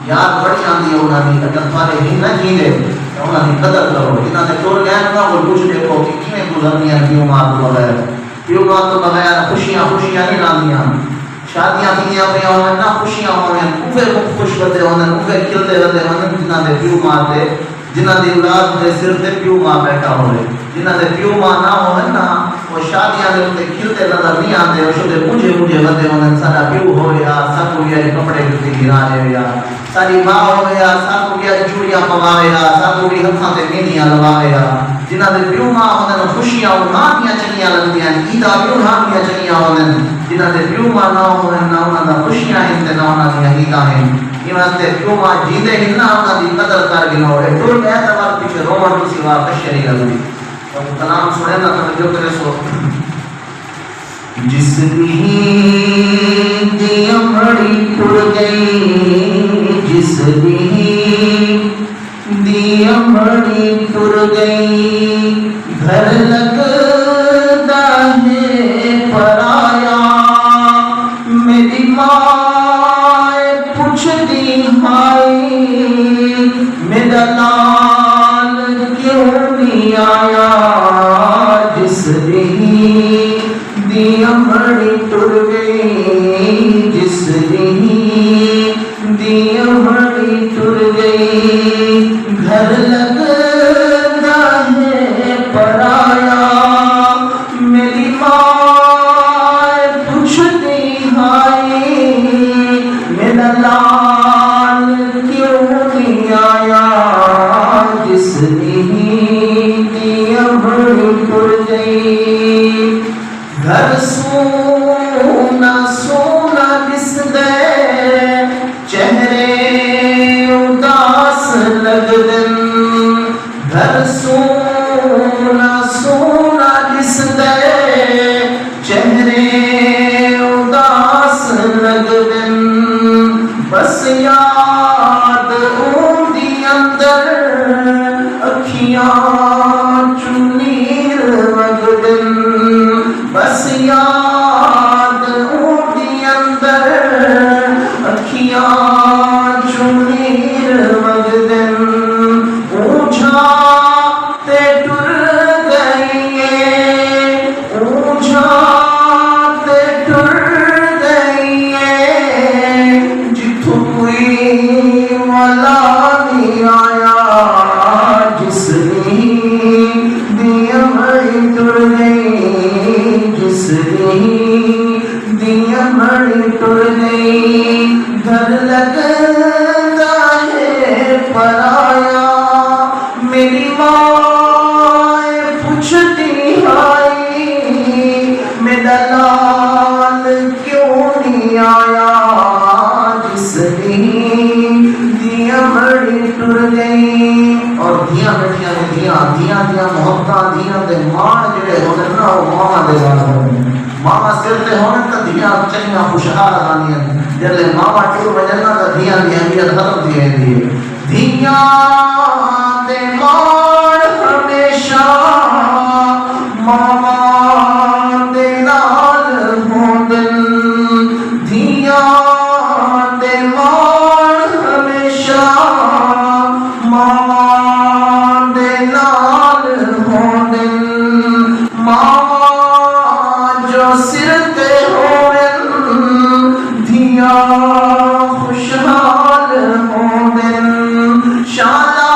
याद बड़ी आंदी है उन्होंने अगर थारे ही ना जींदे तो उन्होंने कदर करो इन्होंने टोर गए ना वो कुछ देखो कि किमें गुजरनियां क्यों मार तो बगैर खुशियां खुशियां नहीं लानियां शादियां किया पे उन्होंने ना खुशियां होने उफे खुश बदे उन्होंने उफे खिलते बदे उन्होंने जिन्होंने प्यू मारते जिन्होंने औलाद दे सिर ते प्यू मां बैठा होवे जिन्होंने प्यू मां ना होवे ना वो शादियां दे उत्ते खिलते नजर नहीं आते उसदे मुझे बदे उन्होंने सारा प्यू होवे या साकू या कपड़े किते गिराए या सारी मां होवे या साकू या चूड़ियां पवावे या साकू की हथां ते मेहंदियां लगावे या जिन्होंने प्यू मां उन्होंने खुशियां मां दियां चंगियां लगदियां ईदा प्यू मां दियां चंगियां होवन जिन्होंने प्यू मां ना होवे ना उन्होंने खुशियां हैं ते ना उन्होंने ईदा हैं इवास्ते प्यू मां जींदे ही ना उन्होंने कदर कर गिनो है तो मैं तवार पीछे रोमन तो सिवा कशरी लगदी और कलाम सुने ना तो जो करे सो जिस दी अमड़ी टूट गई जिस दी अमड़ी टूट गई घर लगदा है पराया मेरी माँ पूछदी हाय मेरा लाल क्यों नहीं आया जिस दी अमड़ी टूट गई जिस दी अमड़ी टूट गई घर लगदा है पराया मेरी माँ पूछती हाय मेरा लाल क्यों नहीं आया जिस दी अमड़ी टूट गई घर सोना सोना दिसदे चेहरे उदास लगदन घर सोना सोना दिसदे चेहरे उदास लगदन बस याद ओंदी अंदर अखियां चुनीर वगदन बस याद ओंदी अंदर अखियां चुनीर वगदन ऊंचा ते टुर गई ऊंचा ते टुर गई जिथों कोई वाला नहीं आया जिस दी अमड़ी टुर गई जिस दी अमड़ी टुर गई घर लगदा है पराया मेरी माँ पूछती हाय मेरा लाल क्यों नहीं आया जिस दी अमड़ी टुर गई और दियां बैठियां दियां दियां दियां मोहब्बत दियां दे मान जेड़े होने ना वो मामा दे वाल होने मामा सिर ते होने तो दियां चंगा खुशहाल आनियां जले मामा टुर वजना तो दियां दियां भी खत्म थी वेंदी दियां दे मान हमेशा मामा दे नाल होंदन दियां दे मान हमेशा मामा दे नाल होंदन मामा जो सिर ते होवन दियां खुशहाल होंदन शाला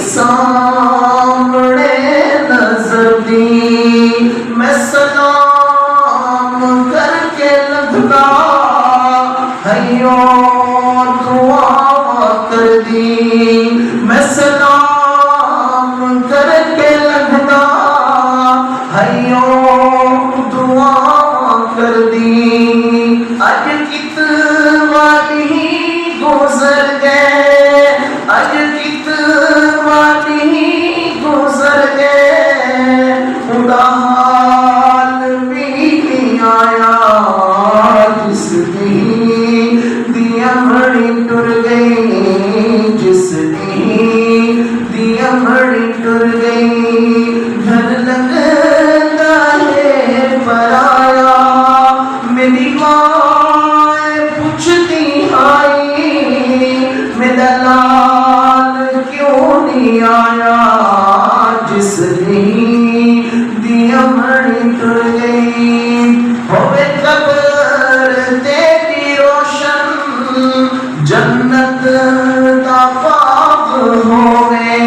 सामने नजर दी, मैं सलाम करके लगता हयो दुआ कर दी, मैं सलाम करके लगता हयो दुआ कर दी। अज कितवानी गुजर गए, अज कितवानी गुजर गए, उनका हाल भी नहीं आया जिस दिया मड़ी टुर गई, जिस दिया मड़ी टुर गई। घर लगता है पराया, मेरी माँ पूछती आई मेरा लाल क्यों नहीं आया, जिस दिया मड़ी टुर गई। होवे कब्र तेरी रोशन, जन्नत दा बाग होवे।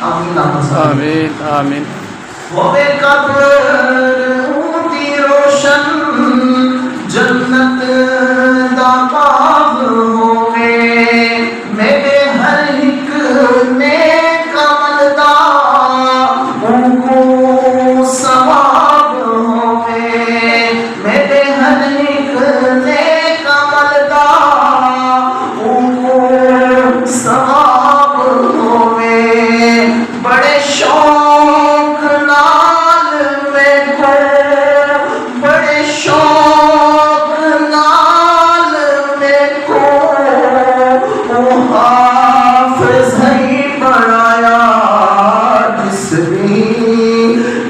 आमीन आमीन आमीन। होवे कब्र दी रोशन, जन्नत दा बाग होवे। मेरे हर एक नेक अमल दा उनको सवाब होवे, मेरे हर एक नेक अमल दा उनको सवाब होवे। बड़े शौक नाल में को, बड़े शौक नाल में को हाफिज ही बनाया, जिस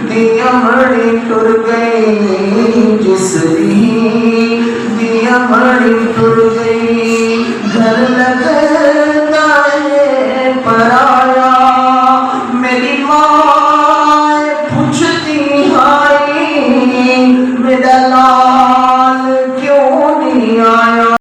दिया मड़ी टुर गई, जिस दिया मड़ी टुर गई।